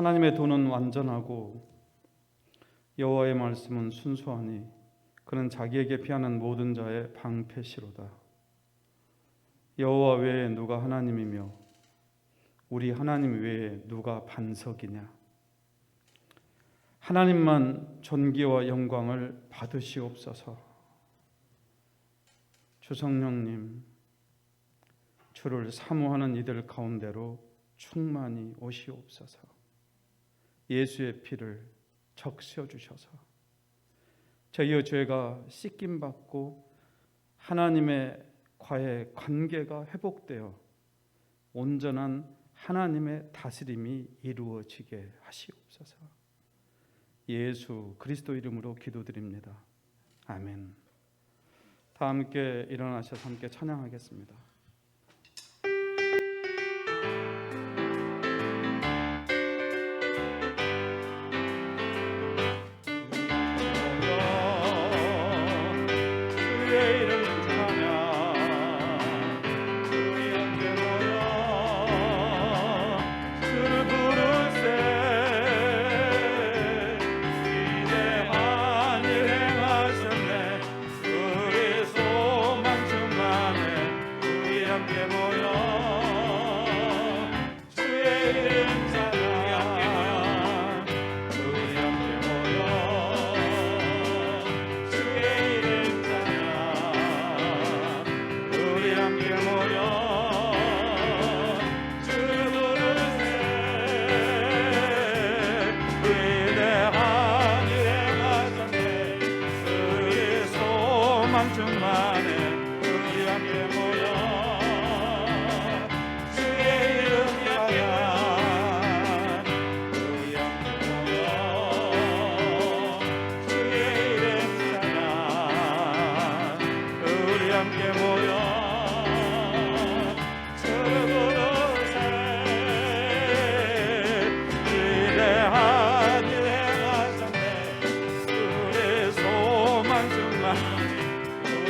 하나님의 도는 완전하고 여호와의 말씀은 순수하니 그는 자기에게 피하는 모든 자의 방패시로다. 여호와 외에 누가 하나님이며 우리 하나님 외에 누가 반석이냐. 하나님만 존귀와 영광을 받으시옵소서. 주성령님, 주를 사모하는 이들 가운데로 충만히 오시옵소서. 예수의 피를 적셔 주셔서 저희의 죄가 씻김받고 하나님의 과의 관계가 회복되어 온전한 하나님의 다스림이 이루어지게 하시옵소서. 예수 그리스도 이름으로 기도드립니다. 아멘. 다 함께 일어나셔서 함께 찬양하겠습니다. 우리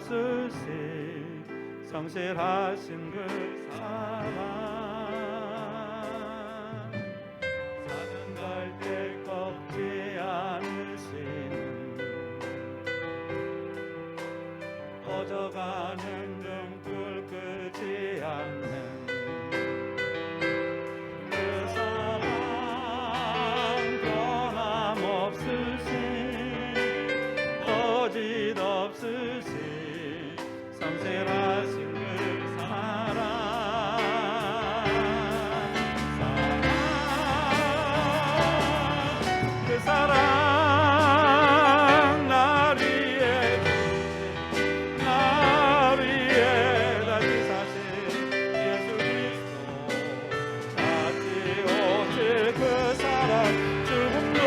없으신 성실하신 그 사랑 사는 갈대 꺾지 않으시는 꺼져가는 등불 끄지 않는 그 사랑 변함없으신 거짓 없으신 성실하신 그 사랑 그 사랑 날 위해 주신 날 위해 다시 사신 예수 그리스도 다시 오실 그 사랑 죽음도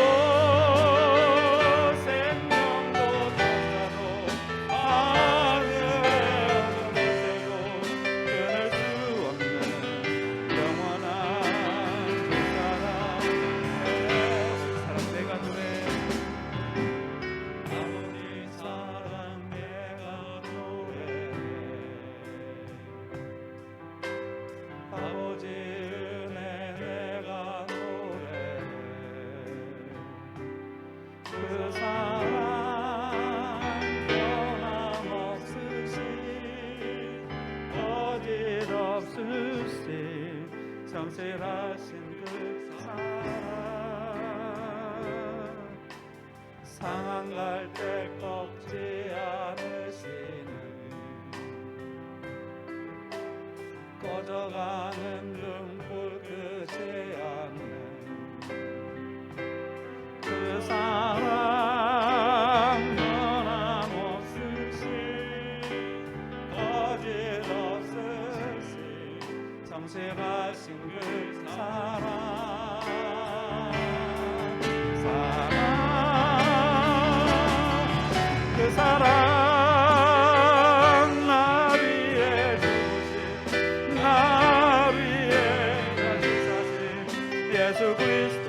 생명도 천사도 하늘의 어떤 곳에도 끊을 수 없는 영원한 그 사랑 내가 노래 아버지 사랑 내가 노래 아버지 은혜 내가 노래 그 사랑 변함없으신 거짓 없으신 성실하신 그 사랑 상한 갈대 꺾지 않으시는 꺼져가는 등불 끄지 않는 그 사랑 변함없으신 거짓 없으신 성실하신 그 사랑 그 사랑 날 위해 주신 날 위해 다시 사신 예수 그리스도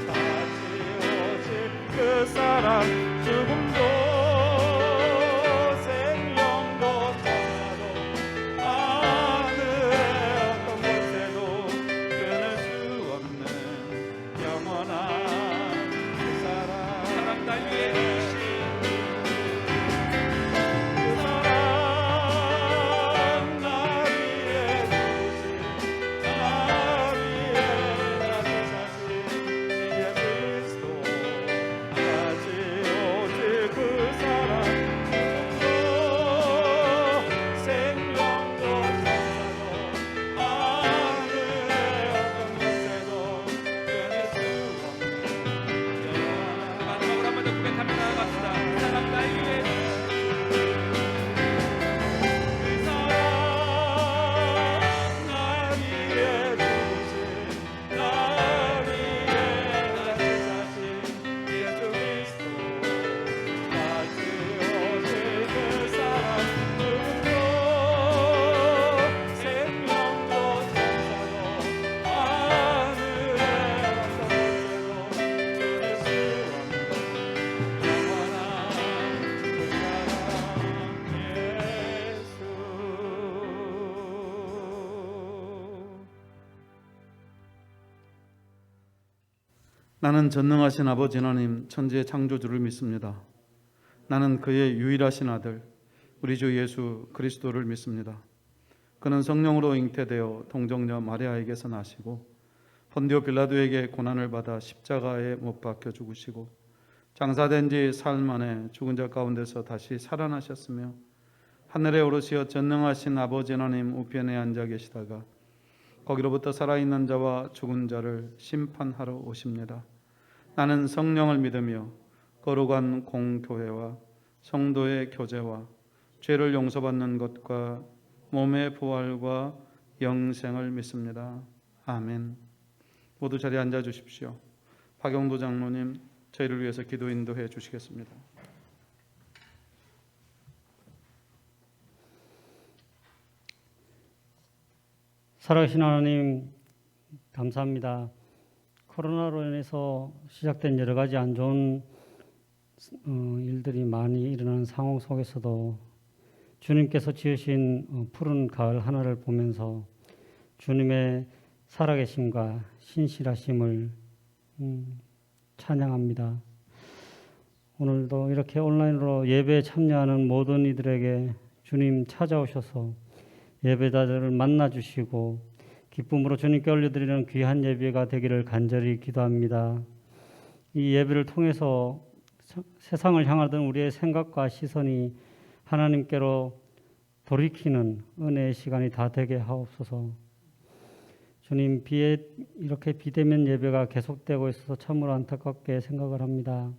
다시 오실 그 사랑 죽음도 생명도 천사도 하늘의 어떤 곳에도 끊을 수 없는 영원한 그 사랑 날 위해 주신 나는 전능하신 아버지 하나님 천지의 창조주를 믿습니다. 나는 그의 유일하신 아들 우리 주 예수 그리스도를 믿습니다. 그는 성령으로 잉태되어 동정녀 마리아에게서 나시고 본디오 빌라도에게 고난을 받아 십자가에 못 박혀 죽으시고 장사된 지 사흘 만에 죽은 자 가운데서 다시 살아나셨으며 하늘에 오르시어 전능하신 아버지 하나님 우편에 앉아 계시다가 거기로부터 살아있는 자와 죽은 자를 심판하러 오십니다. 나는 성령을 믿으며 거룩한 공교회와 성도의 교제와 죄를 용서받는 것과 몸의 부활과 영생을 믿습니다. 아멘. 모두 자리에 앉아 주십시오. 박영도 장로님 저희를 위해서 기도 인도해 주시겠습니다. 살아계신 하나님 감사합니다. 코로나로 인해서 시작된 여러 가지 안 좋은 일들이 많이 일어나는 상황 속에서도 주님께서 지으신 푸른 가을 하늘을 보면서 주님의 살아계심과 신실하심을 찬양합니다. 오늘도 이렇게 온라인으로 예배에 참여하는 모든 이들에게 주님 찾아오셔서 예배자들을 만나주시고 기쁨으로 주님께 올려드리는 귀한 예배가 되기를 간절히 기도합니다. 이 예배를 통해서 세상을 향하던 우리의 생각과 시선이 하나님께로 돌이키는 은혜의 시간이 다 되게 하옵소서. 주님, 이렇게 비대면 예배가 계속되고 있어서 참으로 안타깝게 생각을 합니다.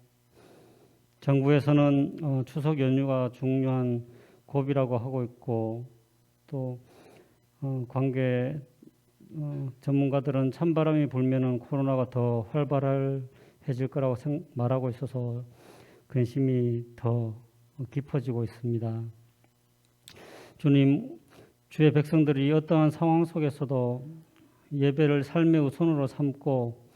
정부에서는 추석 연휴가 중요한 고비라고 하고 있고 또 관계 전문가들은 찬바람이 불면은 코로나가 더 활발해질 거라고 말하고 있어서 근심이 더 깊어지고 있습니다. 주님, 주의 백성들이 어떠한 상황 속에서도 예배를 삶의 우선으로 삼고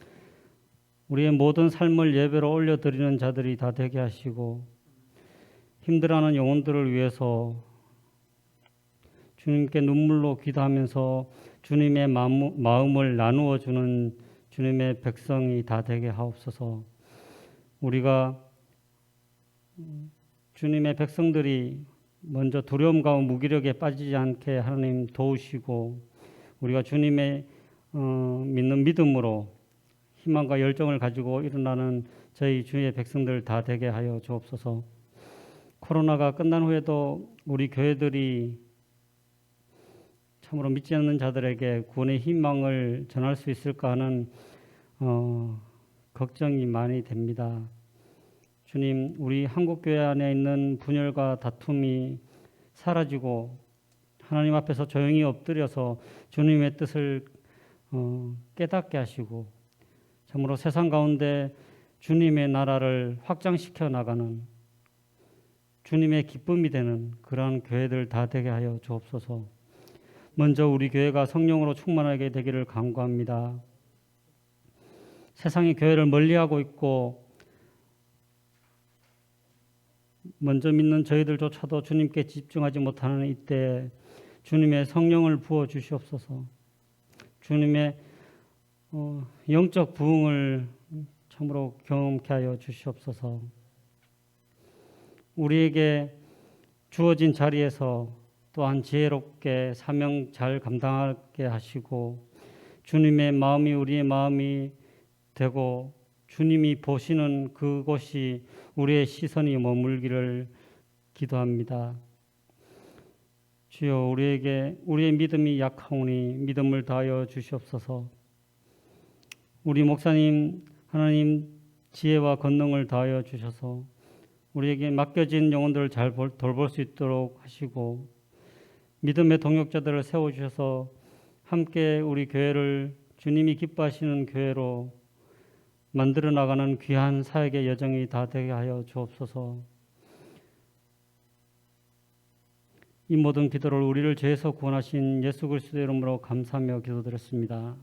우리의 모든 삶을 예배로 올려드리는 자들이 다 되게 하시고 힘들어하는 영혼들을 위해서 주님께 눈물로 기도하면서 주님의 마음을 나누어 주는 주님의 백성이 다 되게 하옵소서. 우리가 주님의 백성들이 먼저 두려움과 무기력에 빠지지 않게 하나님 도우시고 우리가 주님의 믿는 믿음으로 희망과 열정을 가지고 일어나는 저희 주의 백성들 다 되게 하여 주옵소서. 코로나가 끝난 후에도 우리 교회들이 참으로 믿지 않는 자들에게 구원의 희망을 전할 수 있을까 하는 걱정이 많이 됩니다. 주님, 우리 한국교회 안에 있는 분열과 다툼이 사라지고 하나님 앞에서 조용히 엎드려서 주님의 뜻을 깨닫게 하시고 참으로 세상 가운데 주님의 나라를 확장시켜 나가는 주님의 기쁨이 되는 그러한 교회들 다 되게 하여 주옵소서. 먼저 우리 교회가 성령으로 충만하게 되기를 간구합니다. 세상이 교회를 멀리하고 있고 먼저 믿는 저희들조차도 주님께 집중하지 못하는 이때 주님의 성령을 부어 주시옵소서. 주님의 영적 부흥을 참으로 경험케 하여 주시옵소서. 우리에게 주어진 자리에서 또한 지혜롭게 사명 잘 감당하게 하시고 주님의 마음이 우리의 마음이 되고 주님이 보시는 그곳이 우리의 시선이 머물기를 기도합니다. 주여, 우리의 믿음이 약하오니 믿음을 다하여 주시옵소서. 우리 목사님 하나님 지혜와 권능을 다하여 주셔서 우리에게 맡겨진 영혼들을 잘 돌볼 수 있도록 하시고 믿음의 동역자들을 세워주셔서 함께 우리 교회를 주님이 기뻐하시는 교회로 만들어 나가는 귀한 사역의 여정이 다 되게 하여 주옵소서. 이 모든 기도를 우리를 죄에서 구원하신 예수 그리스도의 이름으로 감사하며 기도드렸습니다.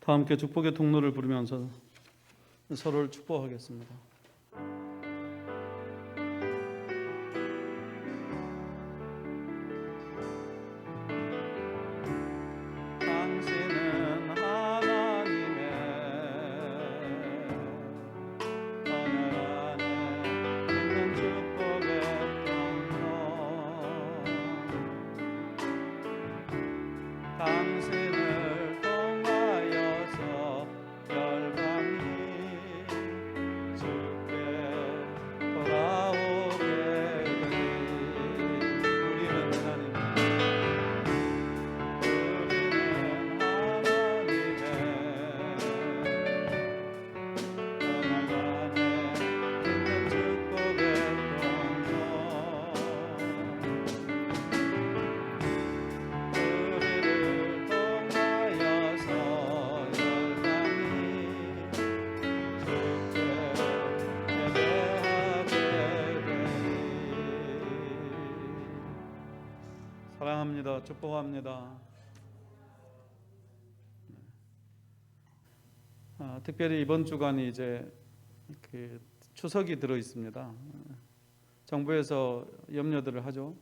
다 함께 축복의 통로를 부르면서 서로를 축복하겠습니다. 당신은 하나님의 언약 안에 있는 축복의 통로, 당신을 통하여서 열방이 주 사랑합니다. 축복합니다. 특별히 이번 주간이 이제 그 추석이 들어 있습니다. 정부에서 염려들을 하죠.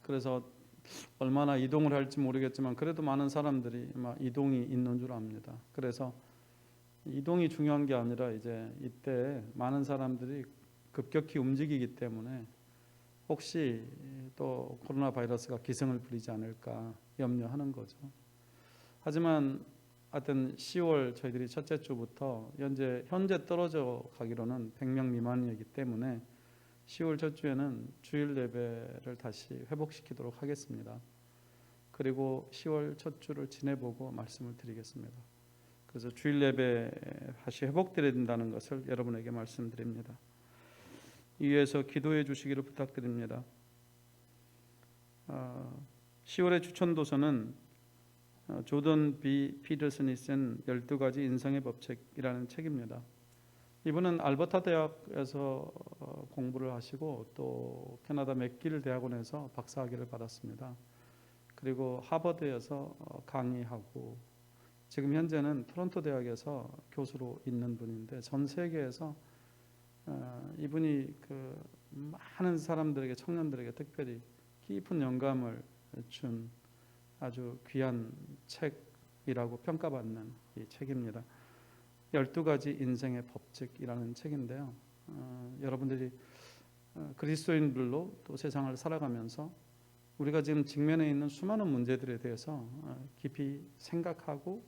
그래서 얼마나 이동을 할지 모르겠지만 그래도 많은 사람들이 이동이 있는 줄 압니다. 그래서 이동이 중요한 게 아니라 이제 이때 많은 사람들이 급격히 움직이기 때문에 혹시 또 코로나 바이러스가 기승을 부리지 않을까 염려하는 거죠. 하지만 하여튼 10월 저희들이 첫째 주부터 현재 떨어져 가기로는 100명 미만이기 때문에 10월 첫 주에는 주일 예배를 다시 회복시키도록 하겠습니다. 그리고 10월 첫 주를 지내보고 말씀을 드리겠습니다. 그래서 주일 예배 다시 회복되어야 된다는 것을 여러분에게 말씀드립니다. 이 위해서 기도해 주시기를 부탁드립니다. 10월의 추천도서는 조던 B. 피터슨이 쓴 12가지 인성의 법칙이라는 책입니다. 이분은 알버타 대학에서 공부를 하시고 또 캐나다 맥길 대학원에서 박사학위를 받았습니다. 그리고 하버드에서 강의하고 지금 현재는 토론토 대학에서 교수로 있는 분인데 전 세계에서 이분이 그 많은 사람들에게 청년들에게 특별히 깊은 영감을 준 아주 귀한 책이라고 평가받는 이 책입니다. 12가지 인생의 법칙이라는 책인데요. 여러분들이 그리스도인들로 또 세상을 살아가면서 우리가 지금 직면해 있는 수많은 문제들에 대해서 깊이 생각하고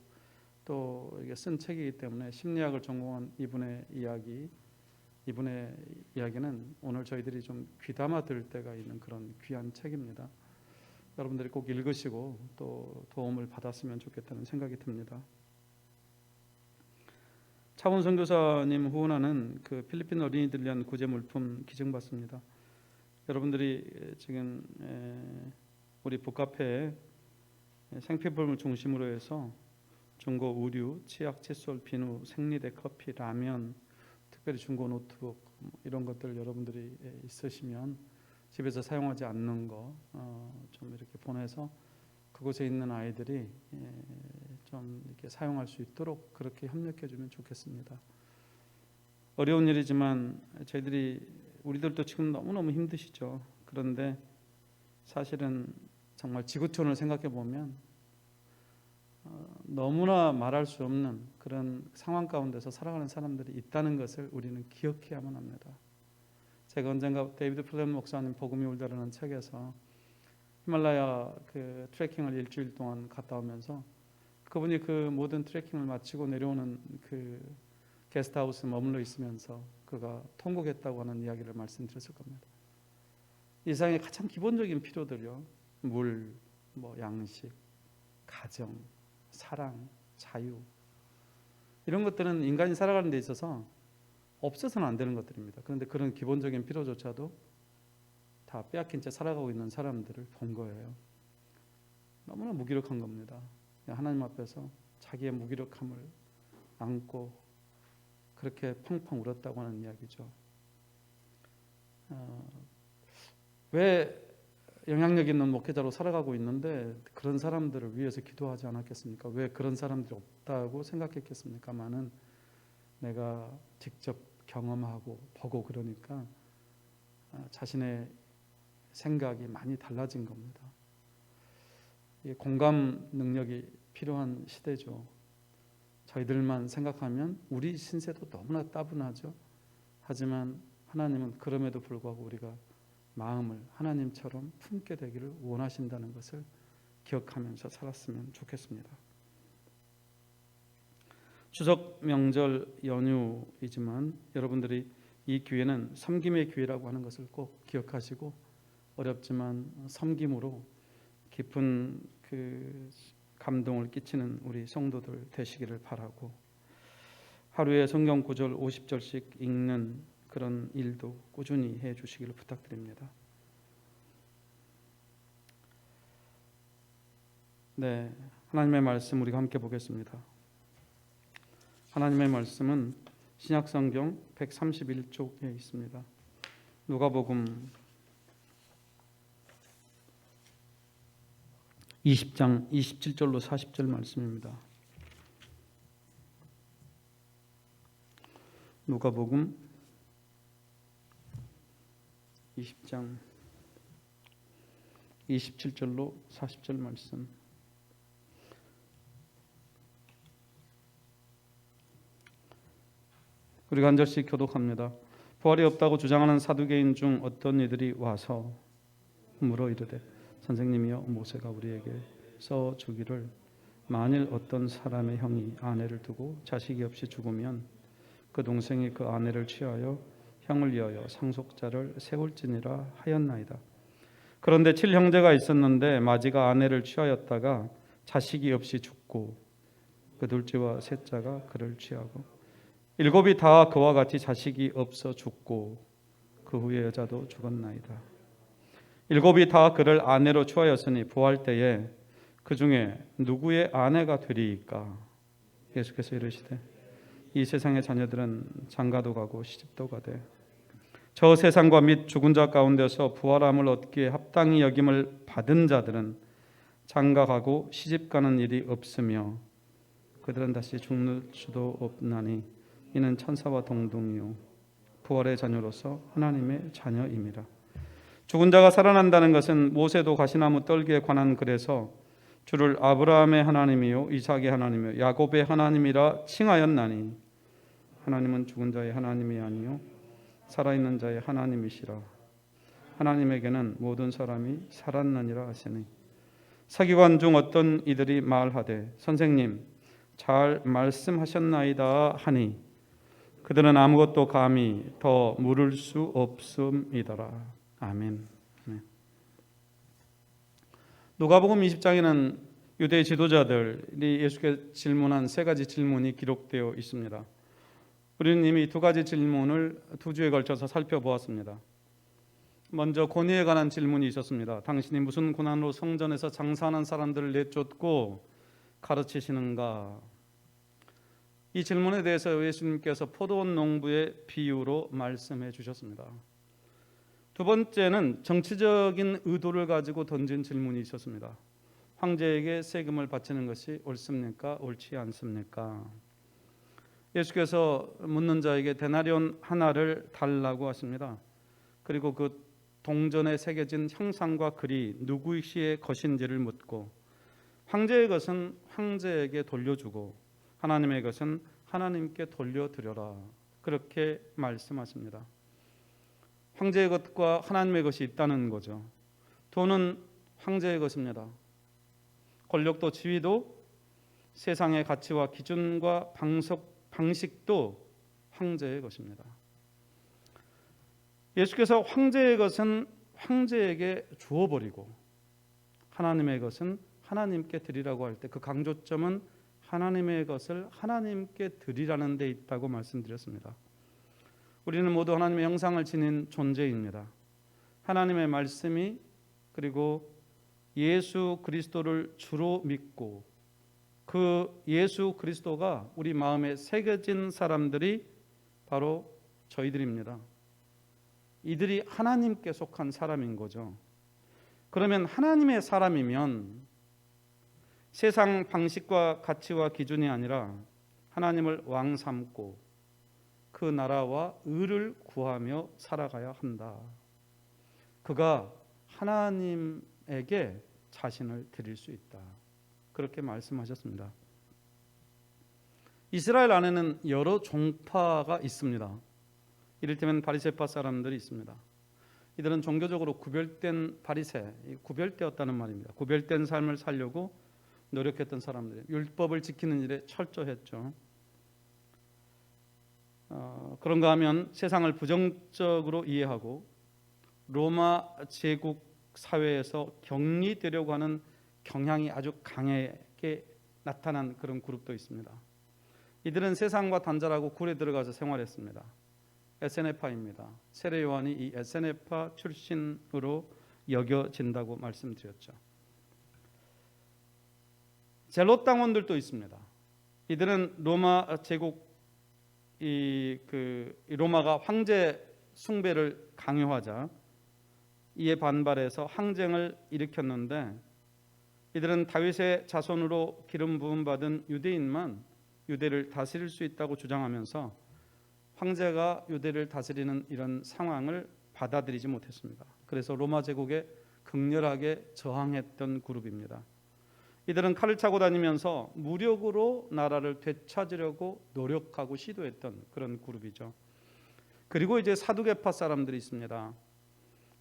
또 이게 쓴 책이기 때문에 심리학을 전공한 이분의 이야기는 오늘 저희들이 좀 귀담아 들을 때가 있는 그런 귀한 책입니다. 여러분들이 꼭 읽으시고 또 도움을 받았으면 좋겠다는 생각이 듭니다. 차원 선교사님 후원하는 그 필리핀 어린이들 위한 구제 물품 기증받습니다. 여러분들이 지금 우리 북카페에 생필품을 중심으로 해서 중고 의류, 치약, 칫솔, 비누, 생리대, 커피, 라면, 특별히 중고 노트북 이런 것들 여러분들이 있으시면 집에서 사용하지 않는 거 좀 이렇게 보내서 그곳에 있는 아이들이 좀 이렇게 사용할 수 있도록 그렇게 협력해 주면 좋겠습니다. 어려운 일이지만 우리들도 지금 너무너무 힘드시죠. 그런데 사실은 정말 지구촌을 생각해 보면 너무나 말할 수 없는 그런 상황 가운데서 살아가는 사람들이 있다는 것을 우리는 기억해야만 합니다. 제가 언젠가 데이비드 플랜 목사님 복음이 울다라는 책에서 히말라야 그 트레킹을 일주일 동안 갔다 오면서 그분이 그 모든 트레킹을 마치고 내려오는 그 게스트하우스에 머물러 있으면서 그가 통곡했다고 하는 이야기를 말씀드렸을 겁니다. 이 세상의 가장 기본적인 필요들요, 물, 양식, 가정, 사랑, 자유, 이런 것들은 인간이 살아가는 데 있어서 없어서는 안 되는 것들입니다. 그런데 그런 기본적인 필요조차도 다 빼앗긴 채 살아가고 있는 사람들을 본 거예요. 너무나 무기력한 겁니다. 하나님 앞에서 자기의 무기력함을 안고 그렇게 펑펑 울었다고 하는 이야기죠. 왜 영향력 있는 목회자로 살아가고 있는데 그런 사람들을 위해서 기도하지 않았겠습니까? 왜 그런 사람들이 없다고 생각했겠습니까마는 내가 직접 경험하고 보고 그러니까 자신의 생각이 많이 달라진 겁니다. 공감 능력이 필요한 시대죠. 저희들만 생각하면 우리 신세도 너무나 따분하죠. 하지만 하나님은 그럼에도 불구하고 우리가 마음을 하나님처럼 품게 되기를 원하신다는 것을 기억하면서 살았으면 좋겠습니다. 추석 명절 연휴이지만 여러분들이 이 기회는 섬김의 기회라고 하는 것을 꼭 기억하시고 어렵지만 섬김으로 깊은 그 감동을 끼치는 우리 성도들 되시기를 바라고 하루에 성경 구절 50절씩 읽는 그런 일도 꾸준히 해 주시기를 부탁드립니다. 네, 하나님의 말씀 우리가 함께 보겠습니다. 하나님의 말씀은 신약성경 131쪽에 있습니다. 누가복음 20장 27절로 40절 말씀입니다. 누가복음 20장 27절로 40절 말씀. 우리가 한 절씩 교독합니다. 부활이 없다고 주장하는 사두개인 중 어떤 이들이 와서 물어 이르되 선생님이여 모세가 우리에게 써 주기를 만일 어떤 사람의 형이 아내를 두고 자식이 없이 죽으면 그 동생이 그 아내를 취하여 형을 위하여 상속자를 세울지니라 하였나이다. 그런데 7형제가 있었는데 마지가 아내를 취하였다가 자식이 없이 죽고 그 둘째와 셋째가 그를 취하고 7이 다 그와 같이 자식이 없어 죽고 그 후에 여자도 죽었나이다. 7이 다 그를 아내로 취하였으니 부활 때에 그 중에 누구의 아내가 되리이까? 예수께서 이르시되 이 세상의 자녀들은 장가도 가고 시집도 가되 저 세상과 및 죽은 자 가운데서 부활함을 얻기에 합당히 여김을 받은 자들은 장가 가고 시집 가는 일이 없으며 그들은 다시 죽는 수도 없나니 이는 천사와 동등이요 부활의 자녀로서 하나님의 자녀임이라. 죽은 자가 살아난다는 것은 모세도 가시나무 떨기에 관한 글에서 주를 아브라함의 하나님이요 이삭의 하나님이요 야곱의 하나님이라 칭하였나니 하나님은 죽은 자의 하나님이 아니요 살아있는 자의 하나님이시라. 하나님에게는 모든 사람이 살았느니라 하시니 서기관 중 어떤 이들이 말하되 선생님 잘 말씀하셨나이다 하니 그들은 아무것도 감히 더 물을 수 없음이더라. 아멘. 네. 누가복음 20장에는 유대 지도자들이 예수께 질문한 3가지 질문이 기록되어 있습니다. 우리는 이미 2가지 질문을 2주에 걸쳐서 살펴보았습니다. 먼저 권위에 관한 질문이 있었습니다. 당신이 무슨 고난으로 성전에서 장사하는 사람들을 내쫓고 가르치시는가? 이 질문에 대해서 예수님께서 포도원 농부의 비유로 말씀해 주셨습니다. 2번째는 정치적인 의도를 가지고 던진 질문이 있었습니다. 황제에게 세금을 바치는 것이 옳습니까? 옳지 않습니까? 예수께서 묻는 자에게 데나리온 하나를 달라고 하십니다. 그리고 그 동전에 새겨진 형상과 글이 누구의 것인지를 묻고 황제의 것은 황제에게 돌려주고 하나님의 것은 하나님께 돌려드려라. 그렇게 말씀하십니다. 황제의 것과 하나님의 것이 있다는 거죠. 돈은 황제의 것입니다. 권력도 지위도 세상의 가치와 기준과 방식도 황제의 것입니다. 예수께서 황제의 것은 황제에게 주어버리고 하나님의 것은 하나님께 드리라고 할 때 그 강조점은 하나님의 것을 하나님께 드리라는 데 있다고 말씀드렸습니다. 우리는 모두 하나님의 형상을 지닌 존재입니다. 하나님의 말씀이 그리고 예수 그리스도를 주로 믿고 그 예수 그리스도가 우리 마음에 새겨진 사람들이 바로 저희들입니다. 이들이 하나님께 속한 사람인 거죠. 그러면 하나님의 사람이면 세상 방식과 가치와 기준이 아니라 하나님을 왕 삼고 그 나라와 의를 구하며 살아가야 한다. 그가 하나님에게 자신을 드릴 수 있다. 그렇게 말씀하셨습니다. 이스라엘 안에는 여러 종파가 있습니다. 이를테면 바리새파 사람들이 있습니다. 이들은 종교적으로 구별된 구별되었다는 말입니다. 구별된 삶을 살려고 노력했던 사람들이 율법을 지키는 일에 철저했죠. 그런가 하면 세상을 부정적으로 이해하고 로마 제국 사회에서 격리되려고 하는 경향이 아주 강하게 나타난 그런 그룹도 있습니다. 이들은 세상과 단절하고 굴에 들어가서 생활했습니다. 에세네파입니다. 세례 요한이 이 에세네파 출신으로 여겨진다고 말씀드렸죠. 젤롯 당원들도 있습니다. 이들은 로마 제국 로마가 황제 숭배를 강요하자 이에 반발해서 항쟁을 일으켰는데 이들은 다윗의 자손으로 기름 부음 받은 유대인만 유대를 다스릴 수 있다고 주장하면서 황제가 유대를 다스리는 이런 상황을 받아들이지 못했습니다. 그래서 로마 제국에 극렬하게 저항했던 그룹입니다. 이들은 칼을 차고 다니면서 무력으로 나라를 되찾으려고 노력하고 시도했던 그런 그룹이죠. 그리고 이제 사두개파 사람들이 있습니다.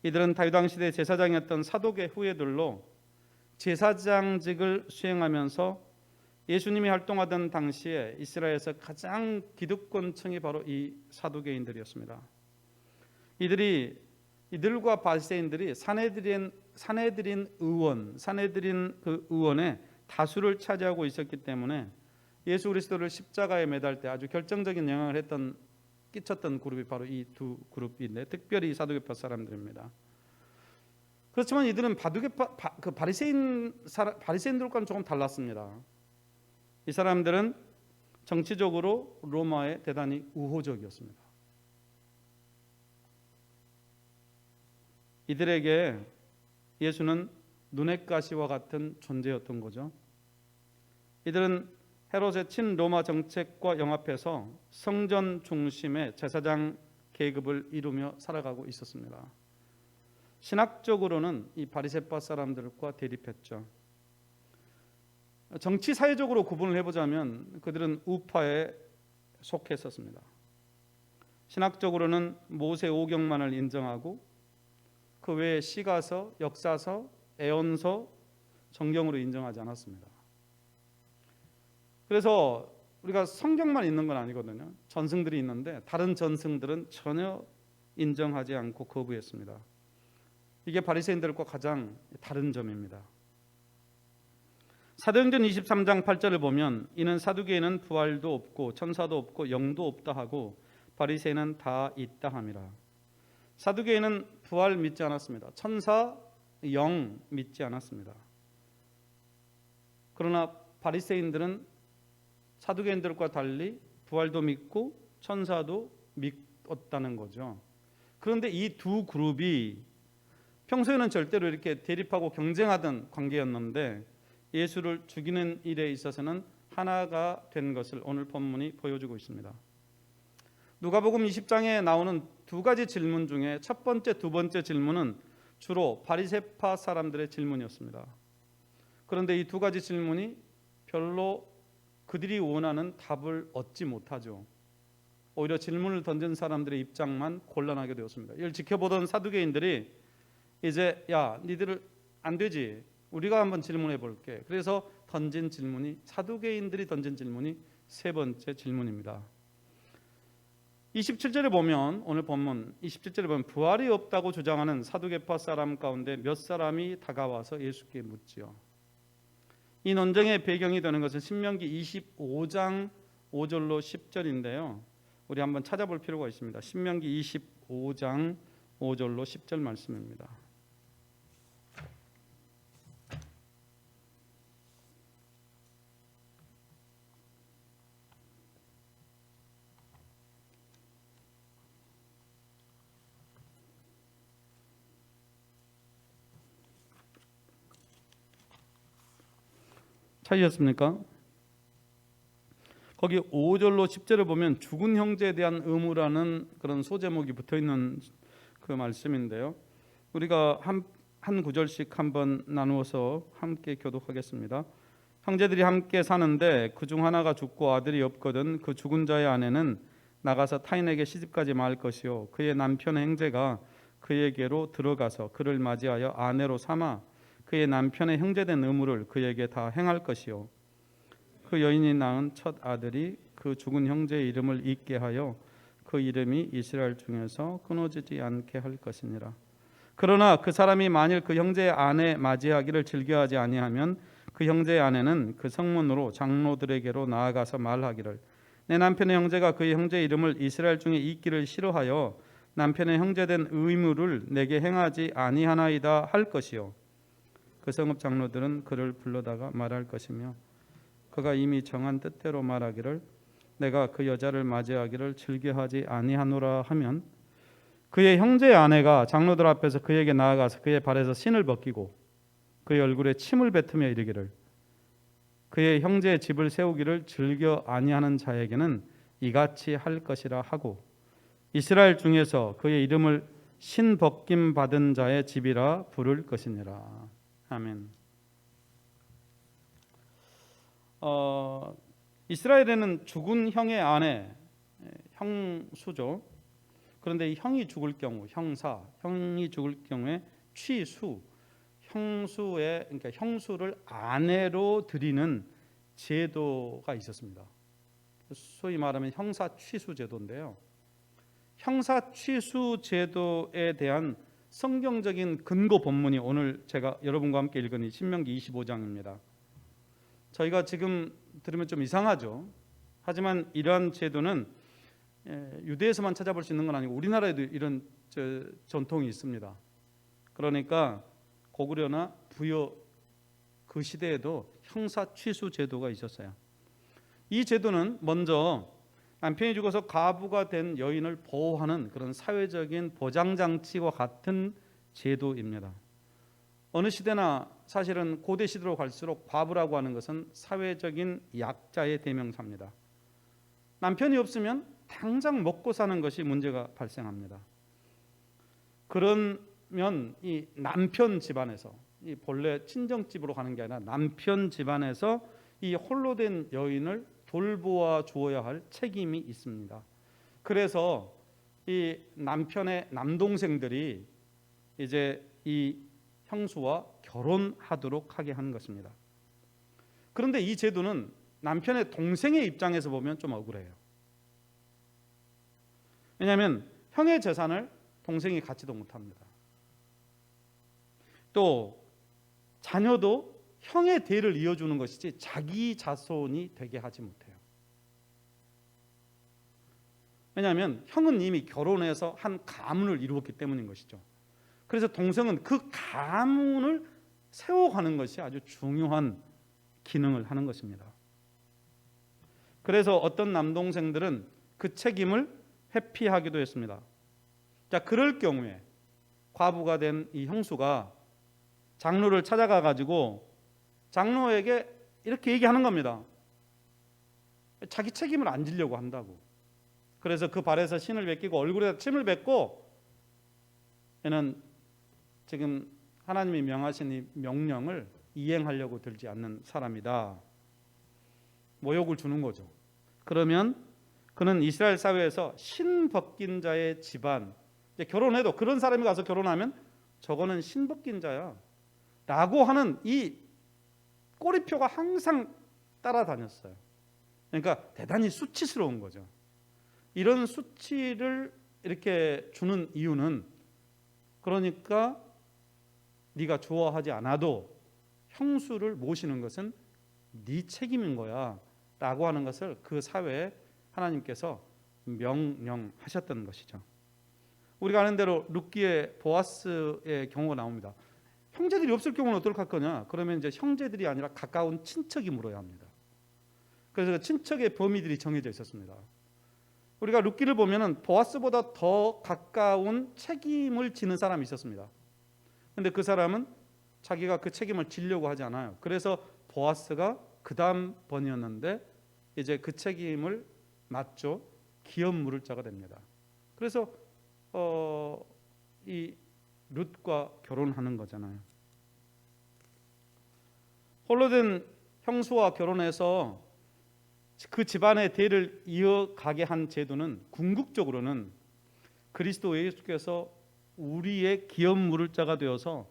이들은 다윗 왕 시대 제사장이었던 사독의 후예들로 제사장직을 수행하면서 예수님이 활동하던 당시에 이스라엘에서 가장 기득권층이 바로 이 사두개인들이었습니다. 이들과 바리새인들이 산헤드린 그 의원의 다수를 차지하고 있었기 때문에 예수 그리스도를 십자가에 매달 때 아주 결정적인 영향을 끼쳤던 그룹이 바로 이 두 그룹인데, 특별히 사두개파 사람들입니다. 그렇지만 이들은 바리새인들과는 조금 달랐습니다. 이 사람들은 정치적으로 로마에 대단히 우호적이었습니다. 이들에게 예수는 눈의 가시와 같은 존재였던 거죠. 이들은 헤롯의 친로마 정책과 영합해서 성전 중심의 제사장 계급을 이루며 살아가고 있었습니다. 신학적으로는 이 바리새파 사람들과 대립했죠. 정치 사회적으로 구분을 해보자면 그들은 우파에 속했었습니다. 신학적으로는 모세 오경만을 인정하고 그 외에 시가서, 역사서, 애언서, 정경으로 인정하지 않았습니다. 그래서 우리가 성경만 있는 건 아니거든요. 전승들이 있는데 다른 전승들은 전혀 인정하지 않고 거부했습니다. 이게 바리새인들과 가장 다른 점입니다. 사도행전 23장 8절을 보면 이는 사두개인은 부활도 없고 천사도 없고 영도 없다 하고 바리새인은 다 있다 함이라. 사두개인은 부활 믿지 않았습니다. 천사, 영 믿지 않았습니다. 그러나 바리새인들은 사두개인들과 달리 부활도 믿고 천사도 믿었다는 거죠. 그런데 이 두 그룹이 평소에는 절대로 이렇게 대립하고 경쟁하던 관계였는데 예수를 죽이는 일에 있어서는 하나가 된 것을 오늘 본문이 보여주고 있습니다. 누가복음 20장에 나오는 두 가지 질문 중에 첫 번째, 두 번째 질문은 주로 바리새파 사람들의 질문이었습니다. 그런데 이 두 가지 질문이 별로 그들이 원하는 답을 얻지 못하죠. 오히려 질문을 던진 사람들의 입장만 곤란하게 되었습니다. 이를 지켜보던 사두개인들이 이제 야, 니들 안 되지. 우리가 한번 질문해 볼게. 그래서 사두개인들이 던진 질문이 세 번째 질문입니다. 27절에 보면 오늘 본문 27절에 보면 부활이 없다고 주장하는 사두개파 사람 가운데 몇 사람이 다가와서 예수께 묻지요. 이 논쟁의 배경이 되는 것은 신명기 25장 5절로 10절인데요. 우리 한번 찾아볼 필요가 있습니다. 신명기 25장 5절로 10절 말씀입니다. 찾으셨습니까? 거기 5절로 10절을 보면 죽은 형제에 대한 의무라는 그런 소제목이 붙어있는 그 말씀인데요. 우리가 한 구절씩 한번 나누어서 함께 교독하겠습니다. 형제들이 함께 사는데 그중 하나가 죽고 아들이 없거든 그 죽은 자의 아내는 나가서 타인에게 시집가지 말 것이요 그의 남편의 형제가 그에게로 들어가서 그를 맞이하여 아내로 삼아 그의 남편의 형제된 의무를 그에게 다 행할 것이요 그 여인이 낳은 첫 아들이 그 죽은 형제의 이름을 잊게 하여 그 이름이 이스라엘 중에서 끊어지지 않게 할 것이니라. 그러나 그 사람이 만일 그 형제의 아내 맞이하기를 즐겨하지 아니하면 그 형제의 아내는 그 성문으로 장로들에게로 나아가서 말하기를 내 남편의 형제가 그의 형제의 이름을 이스라엘 중에 잊기를 싫어하여 남편의 형제된 의무를 내게 행하지 아니하나이다 할 것이요 그 성읍 장로들은 그를 불러다가 말할 것이며 그가 이미 정한 뜻대로 말하기를 내가 그 여자를 맞이하기를 즐겨하지 아니하노라 하면 그의 형제의 아내가 장로들 앞에서 그에게 나아가서 그의 발에서 신을 벗기고 그의 얼굴에 침을 뱉으며 이르기를 그의 형제의 집을 세우기를 즐겨 아니하는 자에게는 이같이 할 것이라 하고 이스라엘 중에서 그의 이름을 신벗김 받은 자의 집이라 부를 것이니라. 아멘. 이스라엘에는 죽은 형의 아내, 형수죠. 그런데 이 형이 죽을 경우, 형이 죽을 경우에 취수, 그러니까 형수를 아내로 드리는 제도가 있었습니다. 소위 말하면 형사 취수 제도인데요. 형사 취수 제도에 대한 성경적인 근거 본문이 오늘 제가 여러분과 함께 읽은 이 신명기 25장입니다. 저희가 지금 들으면 좀 이상하죠. 하지만 이러한 제도는 유대에서만 찾아볼 수 있는 건 아니고 우리나라에도 이런 전통이 있습니다. 그러니까 고구려나 부여 그 시대에도 형사 취수 제도가 있었어요. 이 제도는 먼저 남편이 죽어서 가부가 된 여인을 보호하는 그런 사회적인 보장장치와 같은 제도입니다. 어느 시대나 사실은 고대 시대로 갈수록 과부라고 하는 것은 사회적인 약자의 대명사입니다. 남편이 없으면 당장 먹고 사는 것이 문제가 발생합니다. 그러면 이 남편 집안에서, 이 본래 친정집으로 가는 게 아니라 남편 집안에서 이 홀로 된 여인을 돌보아 주어야 할 책임이 있습니다. 그래서 이 남편의 남동생들이 이제 이 형수와 결혼하도록 하게 한 것입니다. 그런데 이 제도는 남편의 동생의 입장에서 보면 좀 억울해요. 왜냐하면 형의 재산을 동생이 갖지도 못합니다. 또 자녀도 형의 대를 이어주는 것이지 자기 자손이 되게 하지 못해요. 왜냐하면 형은 이미 결혼해서 한 가문을 이루었기 때문인 것이죠. 그래서 동생은 그 가문을 세워가는 것이 아주 중요한 기능을 하는 것입니다. 그래서 어떤 남동생들은 그 책임을 회피하기도 했습니다. 자, 그럴 경우에 과부가 된 이 형수가 장로를 찾아가 가지고 장로에게 이렇게 얘기하는 겁니다. 자기 책임을 안 지려고 한다고. 그래서 그 발에서 신을 뱉기고 얼굴에 침을 뱉고 얘는 지금 하나님이 명하신 이 명령을 이행하려고 들지 않는 사람이다. 모욕을 주는 거죠. 그러면 그는 이스라엘 사회에서 신벗긴 자의 집안, 이제 결혼해도 그런 사람이 가서 결혼하면 저거는 신벗긴 자야 라고 하는 이 꼬리표가 항상 따라다녔어요. 그러니까 대단히 수치스러운 거죠. 이런 수치를 이렇게 주는 이유는 그러니까 네가 좋아하지 않아도 형수를 모시는 것은 네 책임인 거야 라고 하는 것을 그 사회에 하나님께서 명령하셨던 것이죠. 우리가 아는 대로 룻기의 보아스의 경우가 나옵니다. 형제들이 없을 경우는 어떻게 할 거냐? 그러면 이제 형제들이 아니라 가까운 친척이 물어야 합니다. 그래서 그 친척의 범위들이 정해져 있었습니다. 우리가 룻기를 보면은 보아스보다 더 가까운 책임을 지는 사람이 있었습니다. 그런데 그 사람은 자기가 그 책임을 지려고 하지 않아요. 그래서 보아스가 그 다음 번이었는데 이제 그 책임을 맡죠. 기업 물을 자가 됩니다. 그래서 이 룻과 결혼하는 거잖아요. 홀로 된 형수와 결혼해서 그 집안의 대를 이어가게 한 제도는 궁극적으로는 그리스도 예수께서 우리의 기업 물을 자가 되어서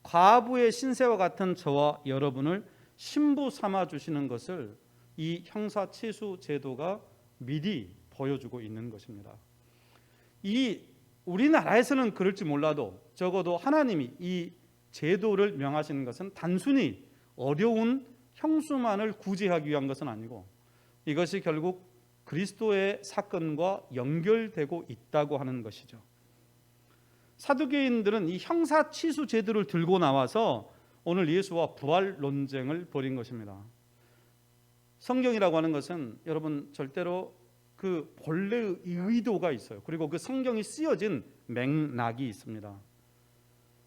과부의 신세와 같은 저와 여러분을 신부 삼아 주시는 것을 이 형사치수 제도가 미리 보여주고 있는 것입니다. 이 우리나라에서는 그럴지 몰라도 적어도 하나님이 이 제도를 명하시는 것은 단순히 어려운 형수만을 구제하기 위한 것은 아니고 이것이 결국 그리스도의 사건과 연결되고 있다고 하는 것이죠. 사두개인들은 이 형사치수 제도를 들고 나와서 오늘 예수와 부활 논쟁을 벌인 것입니다. 성경이라고 하는 것은 여러분 절대로 그 본래의 의도가 있어요. 그리고 그 성경이 쓰여진 맥락이 있습니다.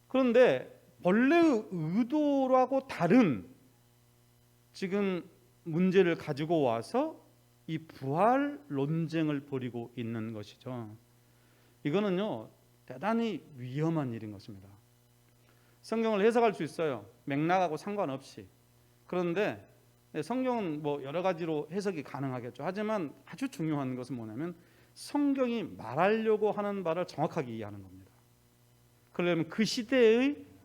그런데 본래의 의도라고 다른 지금 문제를 가지고 와서 이 부활 논쟁을 벌이고 있는 것이죠. 이거는요 대단히 위험한 일인 것입니다. 성경을 해석할 수 있어요. 맥락하고 상관없이. 그런데 성경은 뭐 여러 가지로 해석이 가능하겠죠. 하지만 아주 중요한 것은 뭐냐면 성경이 말하려고 하는 바를 정확하게 이해하는 겁니다. 그러려면 그 시대의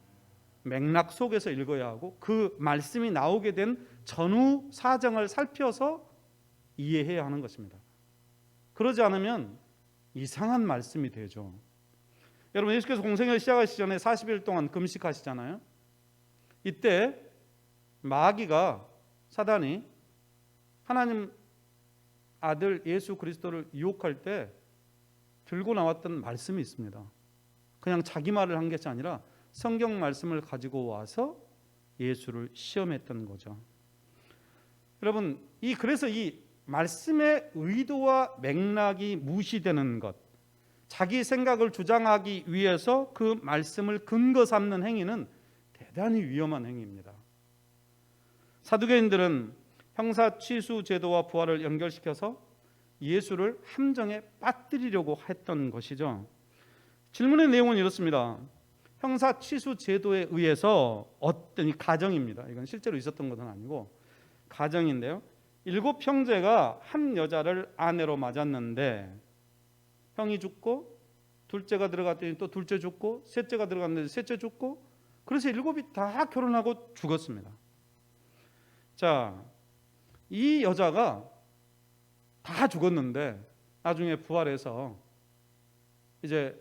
맥락 속에서 읽어야 하고 그 말씀이 나오게 된 전후 사정을 살펴서 이해해야 하는 것입니다. 그러지 않으면 이상한 말씀이 되죠. 여러분 예수께서 공생을 시작하시기 전에 40일 동안 금식하시잖아요. 이때 마귀가 사단이 하나님 아들 예수 그리스도를 유혹할 때 들고 나왔던 말씀이 있습니다. 그냥 자기 말을 한 것이 아니라 성경 말씀을 가지고 와서 예수를 시험했던 거죠. 여러분 그래서 이 말씀의 의도와 맥락이 무시되는 것, 자기 생각을 주장하기 위해서 그 말씀을 근거 삼는 행위는 대단히 위험한 행위입니다. 사두개인들은 형사 취수 제도와 부활을 연결시켜서 예수를 함정에 빠뜨리려고 했던 것이죠. 질문의 내용은 이렇습니다. 형사 취수 제도에 의해서 어떤 이 가정입니다. 이건 실제로 있었던 것은 아니고 가정인데요. 7 형제가 한 여자를 아내로 맞았는데 형이 죽고 둘째가 들어갔더니 또 둘째 죽고 셋째가 들어갔는데 셋째 죽고 그래서 7이 다 결혼하고 죽었습니다. 자, 이 여자가 다 죽었는데 나중에 부활해서 이제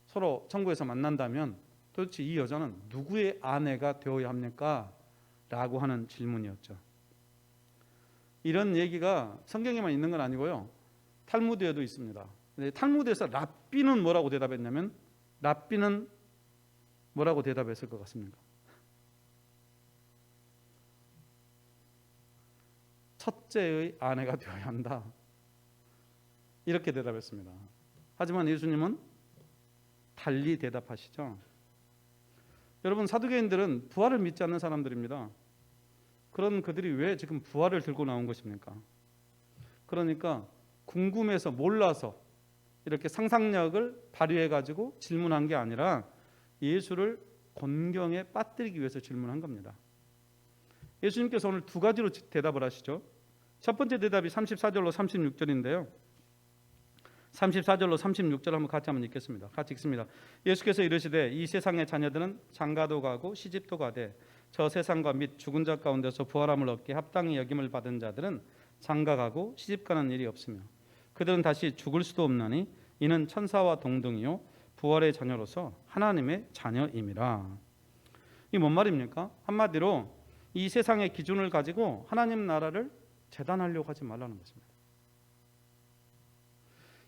서로 천국에서 만난다면 도대체 이 여자는 누구의 아내가 되어야 합니까? 라고 하는 질문이었죠. 이런 얘기가 성경에만 있는 건 아니고요. 탈무드에도 있습니다. 탈무드에서 랍비는 뭐라고 대답했냐면 랍비는 뭐라고 대답했을 것 같습니까? 첫째의 아내가 되어야 한다. 이렇게 대답했습니다. 하지만 예수님은 달리 대답하시죠. 여러분 사두개인들은 부활을 믿지 않는 사람들입니다. 그런 그들이 왜 지금 부활을 들고 나온 것입니까? 그러니까 궁금해서 몰라서 이렇게 상상력을 발휘해 가지고 질문한 게 아니라 예수를 곤경에 빠뜨리기 위해서 질문한 겁니다. 예수님께서 오늘 2가지로 대답을 하시죠. 첫 번째 대답이 34절로 36절인데요. 34절로 36절 한번 같이 읽겠습니다. 같이 읽습니다. 예수께서 이르시되 이 세상의 자녀들은 장가도 가고 시집도 가되 저 세상과 및 죽은 자 가운데서 부활함을 얻게 합당히 여김을 받은 자들은 장가 가고 시집 가는 일이 없으며 그들은 다시 죽을 수도 없나니 이는 천사와 동등이요 부활의 자녀로서 하나님의 자녀임이라. 이게 뭔 말입니까? 한마디로 이 세상의 기준을 가지고 하나님 나라를 재단하려고 하지 말라는 것입니다.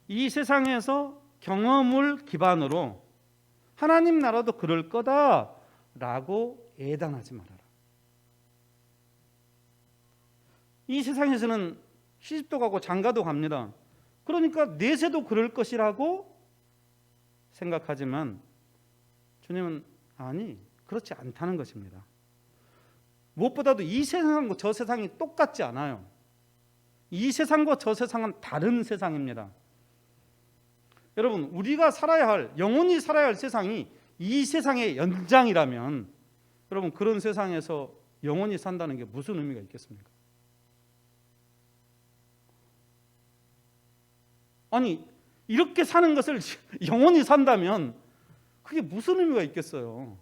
이 세상에서 경험을 기반으로 하나님 나라도 그럴 거다라고 예단하지 말아라. 이 세상에서는 시집도 가고 장가도 갑니다. 그러니까 내세도 그럴 것이라고 생각하지만 주님은 아니 그렇지 않다는 것입니다. 무엇보다도 이 세상과 저 세상이 똑같지 않아요. 이 세상과 저 세상은 다른 세상입니다. 여러분 우리가 살아야 할 영원히 살아야 할 세상이 이 세상의 연장이라면 여러분 그런 세상에서 영원히 산다는 게 무슨 의미가 있겠습니까? 아니 이렇게 사는 것을 영원히 산다면 그게 무슨 의미가 있겠어요?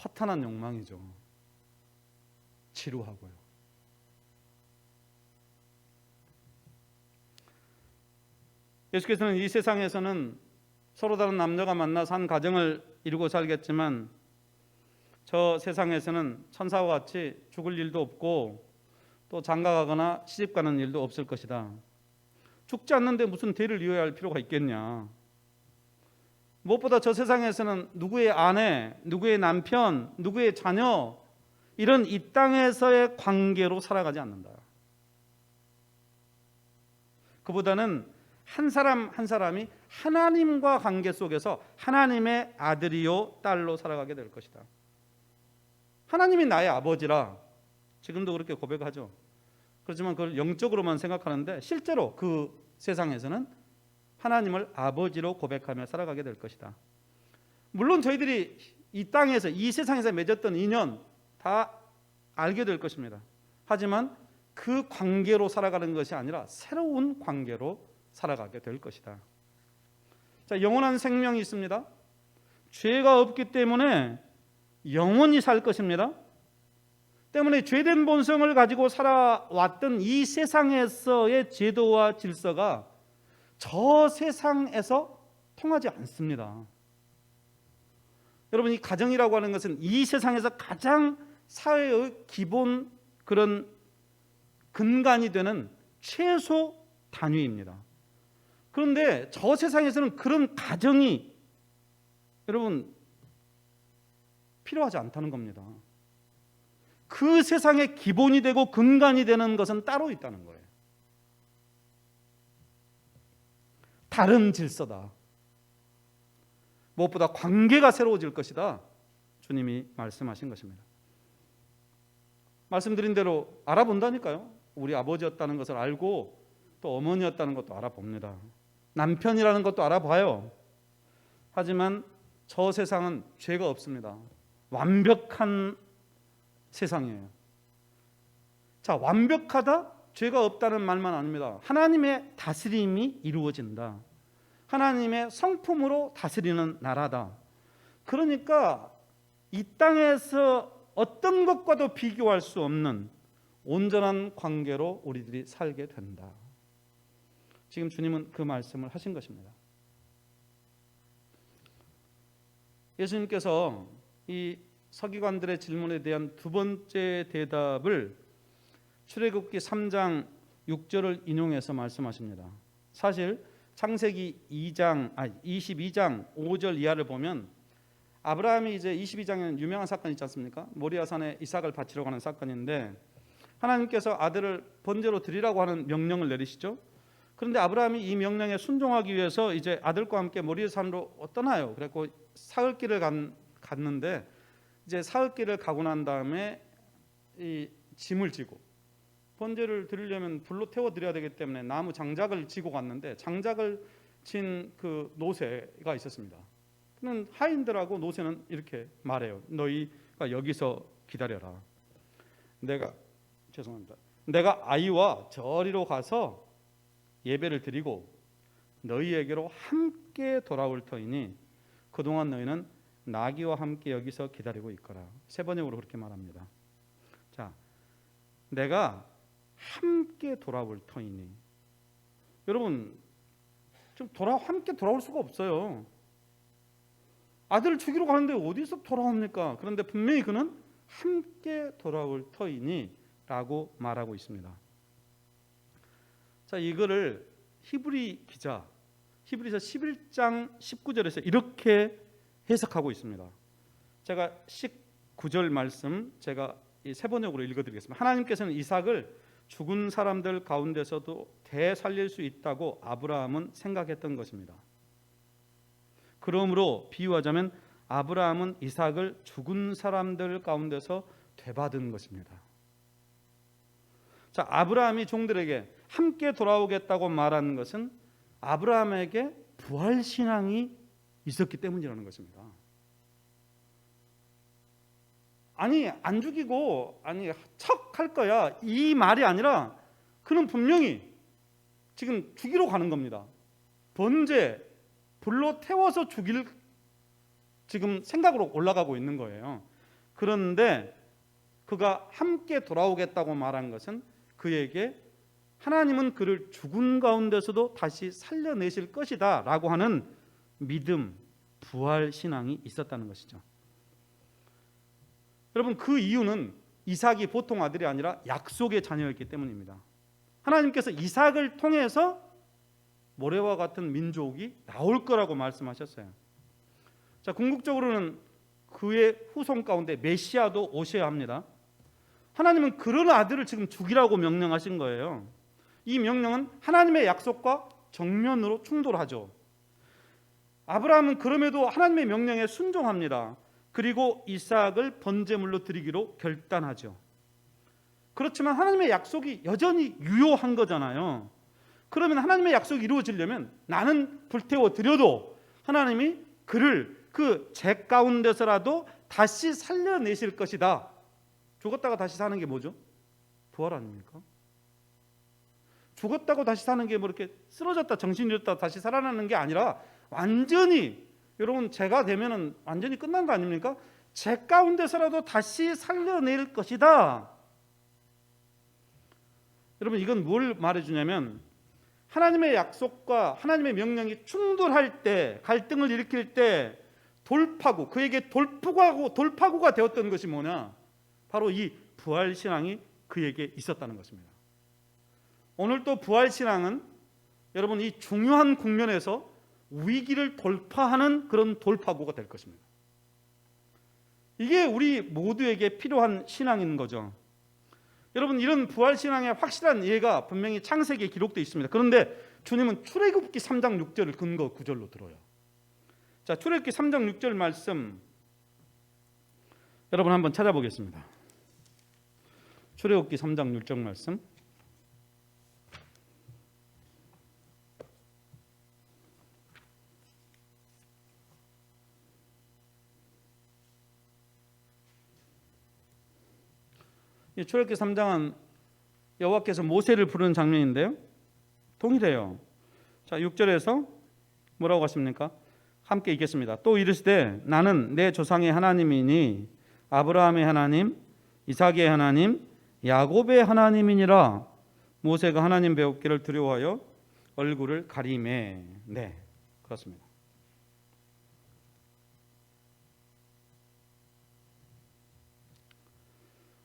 허탄한 욕망이죠. 지루하고요. 예수께서는 이 세상에서는 서로 다른 남녀가 만나 산 가정을 이루고 살겠지만 저 세상에서는 천사와 같이 죽을 일도 없고 또 장가가거나 시집가는 일도 없을 것이다. 죽지 않는데 무슨 대를 이어야 할 필요가 있겠냐. 무엇보다 저 세상에서는 누구의 아내, 누구의 남편, 누구의 자녀 이런 이 땅에서의 관계로 살아가지 않는다. 그보다는 한 사람 한 사람이 하나님과 관계 속에서 하나님의 아들이요 딸로 살아가게 될 것이다. 하나님이 나의 아버지라 지금도 그렇게 고백하죠. 그렇지만 그걸 영적으로만 생각하는데 실제로 그 세상에서는 하나님을 아버지로 고백하며 살아가게 될 것이다. 물론 저희들이 이 땅에서 이 세상에서 맺었던 인연 다 알게 될 것입니다. 하지만 그 관계로 살아가는 것이 아니라 새로운 관계로 살아가게 될 것이다. 자, 영원한 생명이 있습니다. 죄가 없기 때문에 영원히 살 것입니다. 때문에 죄된 본성을 가지고 살아왔던 이 세상에서의 제도와 질서가 저 세상에서 통하지 않습니다. 여러분, 이 가정이라고 하는 것은 이 세상에서 가장 사회의 기본 그런 근간이 되는 최소 단위입니다. 그런데 저 세상에서는 그런 가정이 여러분 필요하지 않다는 겁니다. 그 세상의 기본이 되고 근간이 되는 것은 따로 있다는 거예요. 다른 질서다. 무엇보다 관계가 새로워질 것이다. 주님이 말씀하신 것입니다. 말씀드린 대로 알아본다니까요. 우리 아버지였다는 것을 알고 또 어머니였다는 것도 알아봅니다. 남편이라는 것도 알아봐요. 하지만 저 세상은 죄가 없습니다. 완벽한 세상이에요. 자, 완벽하다? 죄가 없다는 말만 아닙니다. 하나님의 다스림이 이루어진다. 하나님의 성품으로 다스리는 나라다. 그러니까 이 땅에서 어떤 것과도 비교할 수 없는 온전한 관계로 우리들이 살게 된다. 지금 주님은 그 말씀을 하신 것입니다. 예수님께서 이 서기관들의 질문에 대한 두 번째 대답을 출애굽기 3장 6절을 인용해서 말씀하십니다. 사실 창세기 22장 5절 이하를 보면 아브라함이 이제 22장에는 유명한 사건이 있지 않습니까? 모리아산에 이삭을 바치려고 하는 사건인데 하나님께서 아들을 번제로 드리라고 하는 명령을 내리시죠. 그런데 아브라함이 이 명령에 순종하기 위해서 이제 아들과 함께 모리아산으로 떠나요. 그래서 사흘길을 갔는데 이제 사흘길을 가고 난 다음에 이 짐을 지고 번제를 드리려면 불로 태워 드려야 되기 때문에 나무 장작을 지고 갔는데 장작을 친 그 노새가 있었습니다. 그는 하인들하고 노새는 이렇게 말해요. 너희가 여기서 기다려라. 내가 아이와 저리로 가서 예배를 드리고 너희에게로 함께 돌아올 터이니 그동안 너희는 나귀와 함께 여기서 기다리고 있거라. 세 번역으로 그렇게 말합니다. 자, 내가 함께 돌아올 터이니 여러분 좀 함께 돌아올 수가 없어요. 아들을 죽이러 가는데 어디서 돌아옵니까? 그런데 분명히 그는 함께 돌아올 터이니 라고 말하고 있습니다. 자, 이거를 히브리 기자 히브리서 11장 19절에서 이렇게 해석하고 있습니다. 제가 19절 말씀 제가 세 번역으로 읽어드리겠습니다. 하나님께서는 이삭을 죽은 사람들 가운데서도 되살릴 수 있다고 아브라함은 생각했던 것입니다. 그러므로 비유하자면 아브라함은 이삭을 죽은 사람들 가운데서 되받은 것입니다. 자, 아브라함이 종들에게 함께 돌아오겠다고 말하는 것은 아브라함에게 부활 신앙이 있었기 때문이라는 것입니다. 아니 안 죽이고 척할 거야 이 말이 아니라 그는 분명히 지금 죽이러 가는 겁니다. 번제 불로 태워서 죽일 지금 생각으로 올라가고 있는 거예요. 그런데 그가 함께 돌아오겠다고 말한 것은 그에게 하나님은 그를 죽은 가운데서도 다시 살려내실 것이다 라고 하는 믿음, 부활 신앙이 있었다는 것이죠. 여러분, 그 이유는 이삭이 보통 아들이 아니라 약속의 자녀였기 때문입니다. 하나님께서 이삭을 통해서 모래와 같은 민족이 나올 거라고 말씀하셨어요. 자, 궁극적으로는 그의 후손 가운데 메시아도 오셔야 합니다. 하나님은 그런 아들을 지금 죽이라고 명령하신 거예요. 이 명령은 하나님의 약속과 정면으로 충돌하죠. 아브라함은 그럼에도 하나님의 명령에 순종합니다. 그리고 이삭을 번제물로 드리기로 결단하죠. 그렇지만 하나님의 약속이 여전히 유효한 거잖아요. 그러면 하나님의 약속이 이루어지려면 나는 불태워 드려도 하나님이 그를 그 죄 가운데서라도 다시 살려내실 것이다. 죽었다가 다시 사는 게 뭐죠? 부활 아닙니까? 죽었다고 다시 사는 게 뭐 이렇게 쓰러졌다 정신 잃었다 다시 살아나는 게 아니라 완전히, 여러분 죄가 되면은 완전히 끝난 거 아닙니까? 죄 가운데서라도 다시 살려낼 것이다. 여러분 이건 뭘 말해주냐면 하나님의 약속과 하나님의 명령이 충돌할 때, 갈등을 일으킬 때 돌파구, 그에게 돌파구가 되었던 것이 뭐냐? 바로 이 부활신앙이 그에게 있었다는 것입니다. 오늘 또 부활신앙은 여러분 이 중요한 국면에서 위기를 돌파하는 그런 돌파구가 될 것입니다. 이게 우리 모두에게 필요한 신앙인 거죠. 여러분 이런 부활신앙의 확실한 예가 분명히 창세기에 기록되어 있습니다. 그런데 주님은 출애굽기 3장 6절을 근거 구절로 들어요. 자, 출애굽기 3장 6절 말씀 여러분 한번 찾아보겠습니다. 출애굽기 3장 6절 말씀. 이 출애굽기 3장은 여호와께서 모세를 부르는 장면인데요. 동일해요. 자, 6절에서 뭐라고 하십니까? 함께 읽겠습니다. 또 이르시되 나는 내 조상의 하나님이니 아브라함의 하나님, 이삭의 하나님, 야곱의 하나님이니라. 모세가 하나님 배웠기를 두려워하여 얼굴을 가리매. 네, 그렇습니다.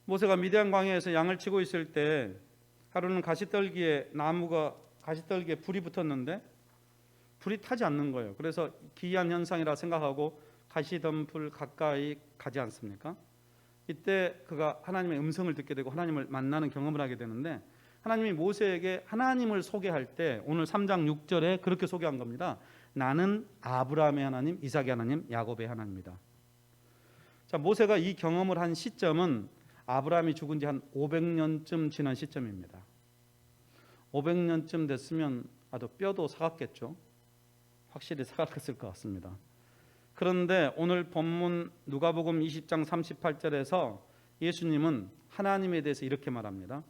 모세가 미디안 광야에서 양을 치고 있을 때 하루는 가시떨기에 불이 붙었는데 불이 타지 않는 거예요. 그래서 기이한 현상이라 생각하고 가시덤불 가까이 가지 않습니까? 이때 그가 하나님의 음성을 듣게 되고 하나님을 만나는 경험을 하게 되는데 하나님이 모세에게 하나님을 소개할 때 오늘 3장 6절에 그렇게 소개한 겁니다. 나는 아브라함의 하나님, 이삭의 하나님, 야곱의 하나님이다. 자, 모세가 이 경험을 한 시점은 아브라함이 죽은 지 한 500년쯤 지난 시점입니다. 500년쯤 됐으면 아주 뼈도 사갔겠죠. 확실히 사갔을 것 같습니다. 그런데 오늘 본문 누가복음 20장 38절에서 예수님은 하나님에 대해서 이렇게 말합니다.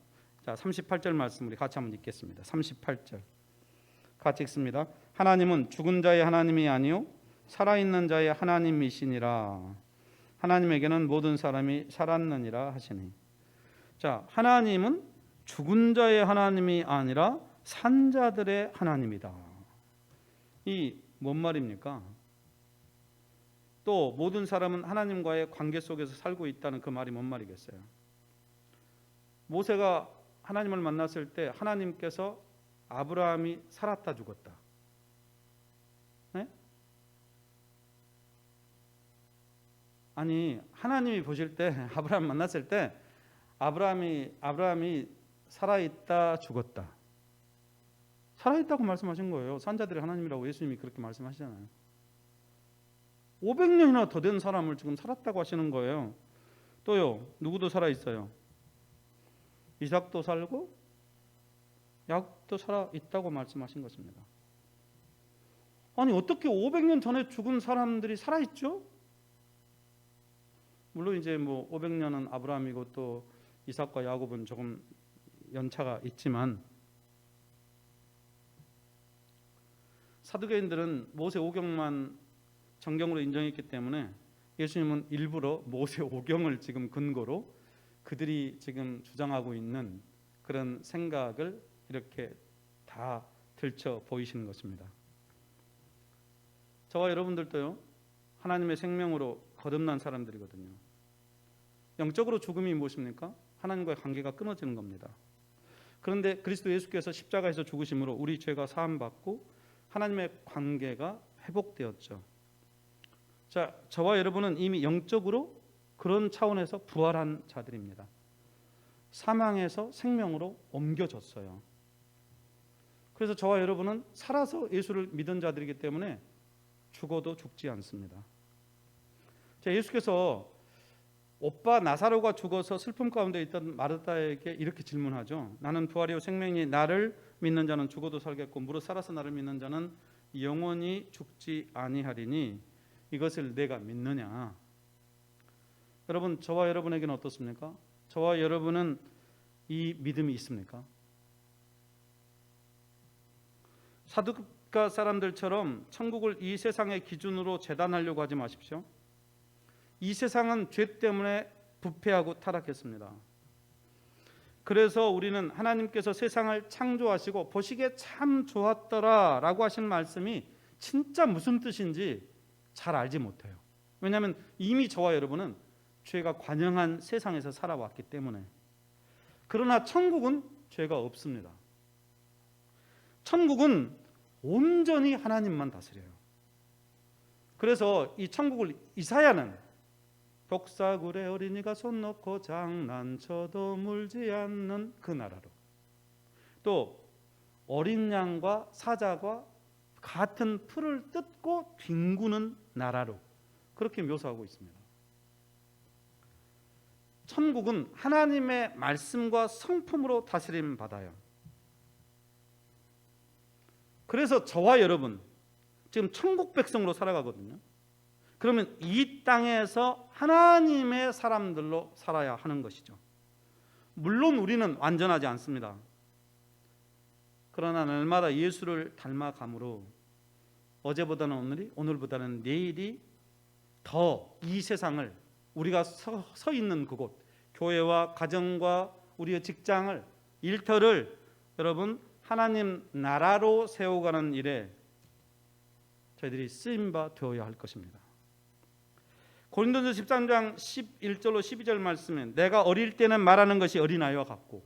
자, 38절 말씀 우리 같이 한번 읽겠습니다. 38절 같이 읽습니다. 하나님은 죽은 자의 하나님이 아니요 살아있는 자의 하나님이시니라. 하나님에게는 모든 사람이 살았느니라 하시니. 자, 하나님은 죽은 자의 하나님이 아니라 산 자들의 하나님이다. 이 뭔 말입니까? 또 모든 사람은 하나님과의 관계 속에서 살고 있다는 그 말이 뭔 말이겠어요? 모세가 하나님을 만났을 때 하나님께서 아브라함이 살았다 죽었다. 네? 아니 하나님이 보실 때 아브라함 만났을 때 아브라함이 살아있다 죽었다. 살아있다고 말씀하신 거예요. 산자들의 하나님이라고 예수님이 그렇게 말씀하시잖아요. 500년이나 더 된 사람을 지금 살았다고 하시는 거예요. 또요, 누구도 살아있어요. 이삭도 살고 야곱도 살아있다고 말씀하신 것입니다. 아니 어떻게 500년 전에 죽은 사람들이 살아있죠? 물론 이제 뭐 500년은 아브라함이고 또 이삭과 야곱은 조금 연차가 있지만 사두개인들은 모세 오경만 정경으로 인정했기 때문에 예수님은 일부러 모세 오경을 지금 근거로 그들이 지금 주장하고 있는 그런 생각을 이렇게 다 들춰 보이시는 것입니다. 저와 여러분들도요, 하나님의 생명으로 거듭난 사람들이거든요. 영적으로 죽음이 무엇입니까? 하나님과의 관계가 끊어지는 겁니다. 그런데 그리스도 예수께서 십자가에서 죽으심으로 우리 죄가 사함받고 하나님의 관계가 회복되었죠. 자, 저와 여러분은 이미 영적으로 그런 차원에서 부활한 자들입니다. 사망에서 생명으로 옮겨졌어요. 그래서 저와 여러분은 살아서 예수를 믿은 자들이기 때문에 죽어도 죽지 않습니다. 자, 예수께서 오빠 나사로가 죽어서 슬픔 가운데 있던 마르다에게 이렇게 질문하죠. 나는 부활이요 생명이, 나를 믿는 자는 죽어도 살겠고 무릇 살아서 나를 믿는 자는 영원히 죽지 아니하리니 이것을 내가 믿느냐. 여러분, 저와 여러분에게는 어떻습니까? 저와 여러분은 이 믿음이 있습니까? 사두가 사람들처럼 천국을 이 세상의 기준으로 재단하려고 하지 마십시오. 이 세상은 죄 때문에 부패하고 타락했습니다. 그래서 우리는 하나님께서 세상을 창조하시고 보시기에 참 좋았더라 라고 하신 말씀이 진짜 무슨 뜻인지 잘 알지 못해요. 왜냐하면 이미 저와 여러분은 죄가 관영한 세상에서 살아왔기 때문에. 그러나 천국은 죄가 없습니다. 천국은 온전히 하나님만 다스려요. 그래서 이 천국을 이사야는 독사굴에 어린이가 손 놓고 장난쳐도 물지 않는 그 나라로, 또 어린 양과 사자가 같은 풀을 뜯고 뒹구는 나라로 그렇게 묘사하고 있습니다. 천국은 하나님의 말씀과 성품으로 다스림 받아요. 그래서 저와 여러분 지금 천국 백성으로 살아가거든요. 그러면 이 땅에서 하나님의 사람들로 살아야 하는 것이죠. 물론 우리는 완전하지 않습니다. 그러나 날마다 예수를 닮아감으로 어제보다는 오늘이, 오늘보다는 내일이 더 이 세상을, 우리가 서 있는 그곳, 교회와 가정과 우리의 직장을, 일터를 여러분 하나님 나라로 세워가는 일에 저희들이 쓰임바 되어야 할 것입니다. 고린도전서 13장 11절로 12절 말씀에 내가 어릴 때는 말하는 것이 어린아이와 같고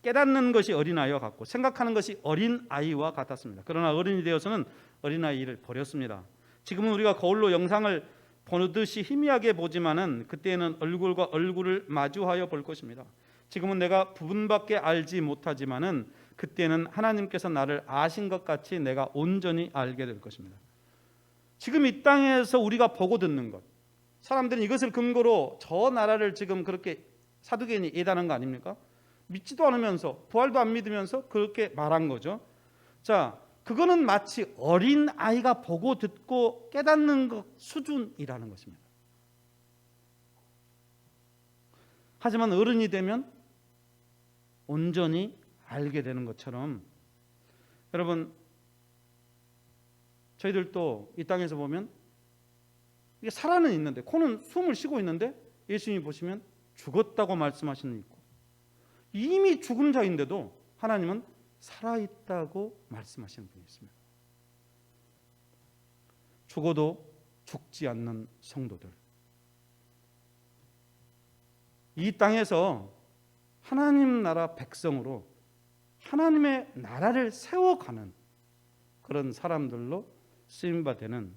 깨닫는 것이 어린아이와 같고 생각하는 것이 어린아이와 같았습니다. 그러나 어른이 되어서는 어린아이를 버렸습니다. 지금은 우리가 거울로 영상을 보듯이 희미하게 보지만은 그때는 얼굴과 얼굴을 마주하여 볼 것입니다. 지금은 내가 부분밖에 알지 못하지만은 그때는 하나님께서 나를 아신 것 같이 내가 온전히 알게 될 것입니다. 지금 이 땅에서 우리가 보고 듣는 것, 사람들은 이것을 근거로 저 나라를 지금 그렇게 사두개인이 예단한 거 아닙니까? 믿지도 않으면서 부활도 안 믿으면서 그렇게 말한 거죠. 자, 그거는 마치 어린 아이가 보고 듣고 깨닫는 것 수준이라는 것입니다. 하지만 어른이 되면 온전히 알게 되는 것처럼 여러분 저희들도 이 땅에서 보면 이게 살아는 있는데 코는 숨을 쉬고 있는데 예수님이 보시면 죽었다고 말씀하시는 있고 이미 죽은 자인데도 하나님은 살아있다고 말씀하시는 분이 있습니다. 죽어도 죽지 않는 성도들, 이 땅에서 하나님 나라 백성으로 하나님의 나라를 세워가는 그런 사람들로 쓰임받는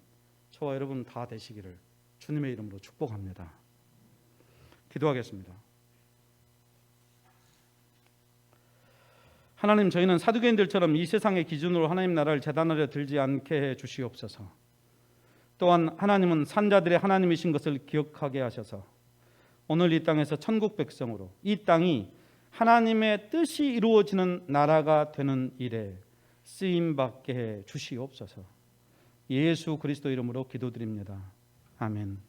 저와 여러분 다 되시기를 주님의 이름으로 축복합니다. 기도하겠습니다. 하나님, 저희는 사두개인들처럼 이 세상의 기준으로 하나님 나라를 재단하려 들지 않게 해 주시옵소서. 또한 하나님은 산자들의 하나님이신 것을 기억하게 하셔서 오늘 이 땅에서 천국 백성으로 이 땅이 하나님의 뜻이 이루어지는 나라가 되는 일에 쓰임받게 해 주시옵소서. 예수 그리스도 이름으로 기도드립니다. 아멘.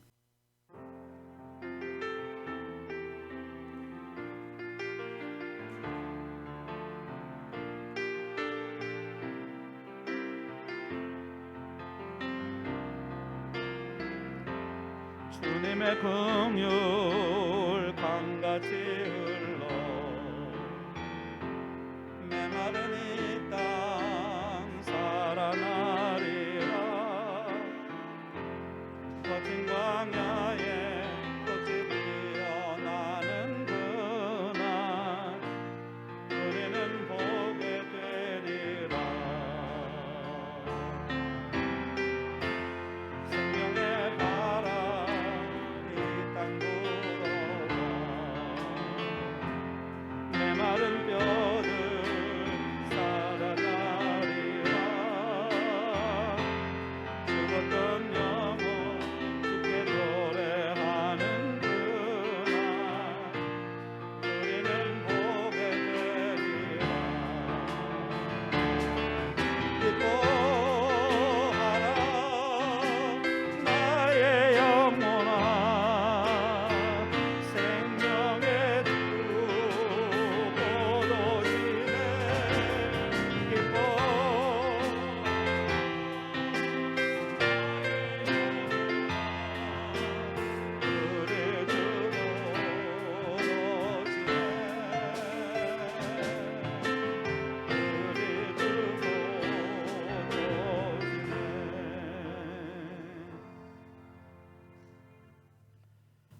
주님의 긍휼 강같이 흘러 메마른 이 땅 살아나리라. 거친 광야에 꽃이 피어나는 그날 우리는 보게 되리라. 생명의 바람 이 땅 불어와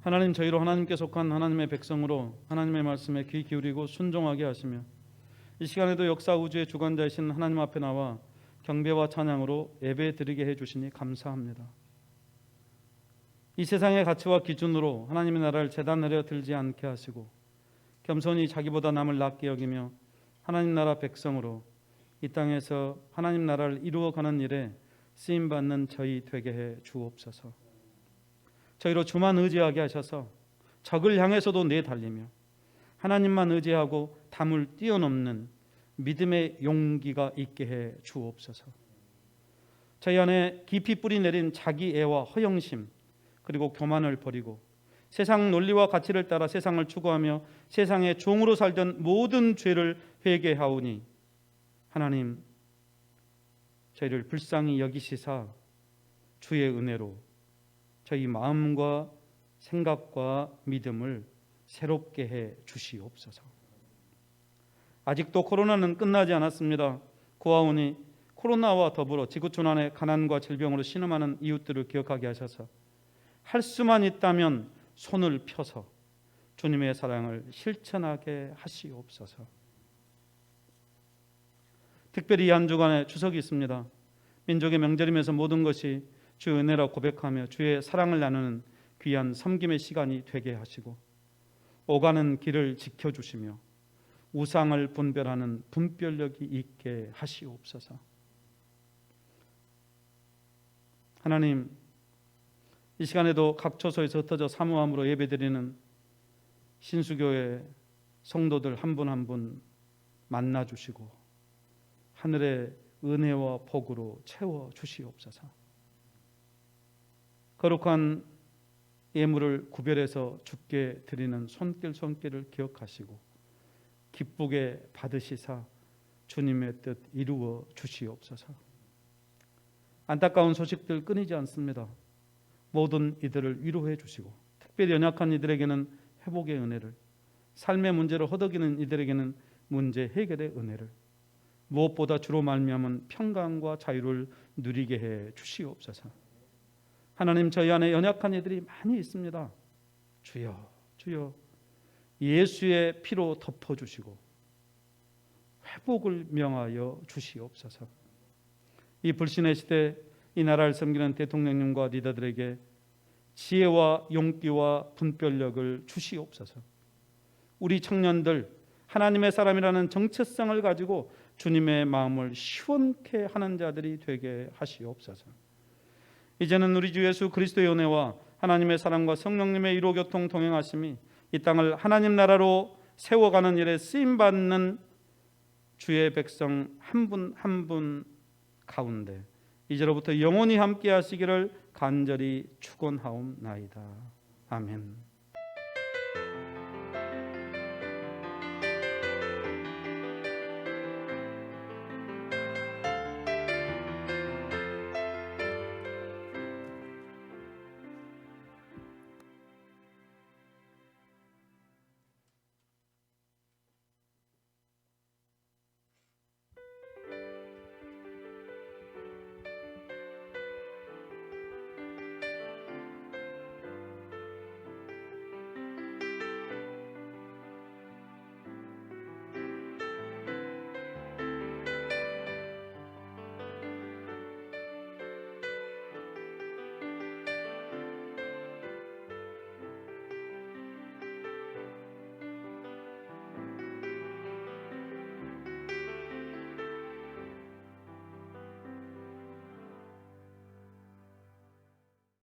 하나님, 저희로 하나님께 속한 하나님의 백성으로 하나님의 말씀에 귀 기울이고 순종하게 하시며 이 시간에도 역사 우주의 주관자이신 하나님 앞에 나와 경배와 찬양으로 예배드리게 해주시니 감사합니다. 이 세상의 가치와 기준으로 하나님의 나라를 재단하려 들지 않게 하시고 겸손히 자기보다 남을 낮게 여기며 하나님 나라 백성으로 이 땅에서 하나님 나라를 이루어가는 일에 쓰임받는 저희 되게 해 주옵소서. 저희로 주만 의지하게 하셔서 적을 향해서도 내달리며 하나님만 의지하고 담을 뛰어넘는 믿음의 용기가 있게 해 주옵소서. 저희 안에 깊이 뿌리 내린 자기애와 허영심 그리고 교만을 버리고 세상 논리와 가치를 따라 세상을 추구하며 세상의 종으로 살던 모든 죄를 회개하오니 하나님, 저희를 불쌍히 여기시사 주의 은혜로 저희 마음과 생각과 믿음을 새롭게 해 주시옵소서. 아직도 코로나는 끝나지 않았습니다. 고아오니 코로나와 더불어 지구촌 안에 가난과 질병으로 신음하는 이웃들을 기억하게 하셔서 할 수만 있다면 손을 펴서 주님의 사랑을 실천하게 하시옵소서. 특별히 이 한 주간에 추석이 있습니다. 민족의 명절이면서 모든 것이 주의 은혜라 고백하며 주의 사랑을 나누는 귀한 섬김의 시간이 되게 하시고 오가는 길을 지켜주시며 우상을 분별하는 분별력이 있게 하시옵소서. 하나님, 이 시간에도 각 처소에서 흩어져 사모함으로 예배드리는 신수교회 성도들 한 분 한 분 만나주시고 하늘의 은혜와 복으로 채워주시옵소서. 거룩한 예물을 구별해서 주께 드리는 손길을 기억하시고 기쁘게 받으시사 주님의 뜻 이루어 주시옵소서. 안타까운 소식들 끊이지 않습니다. 모든 이들을 위로해 주시고 특별히 연약한 이들에게는 회복의 은혜를, 삶의 문제를 허덕이는 이들에게는 문제 해결의 은혜를, 무엇보다 주로 말미암은 평강과 자유를 누리게 해 주시옵소서. 하나님, 저희 안에 연약한 이들이 많이 있습니다. 주여, 주여, 예수의 피로 덮어주시고 회복을 명하여 주시옵소서. 이 불신의 시대 이 나라를 섬기는 대통령님과 리더들에게 지혜와 용기와 분별력을 주시옵소서. 우리 청년들 하나님의 사람이라는 정체성을 가지고 주님의 마음을 시원케 하는 자들이 되게 하시옵소서. 이제는 우리 주 예수 그리스도의 은혜와 하나님의 사랑과 성령님의 이로 교통 동행하심이 이 땅을 하나님 나라로 세워가는 일에 쓰임받는 주의 백성 한 분 한 분 가운데 이제로부터 영원히 함께 하시기를 간절히 축원하옵나이다. 아멘.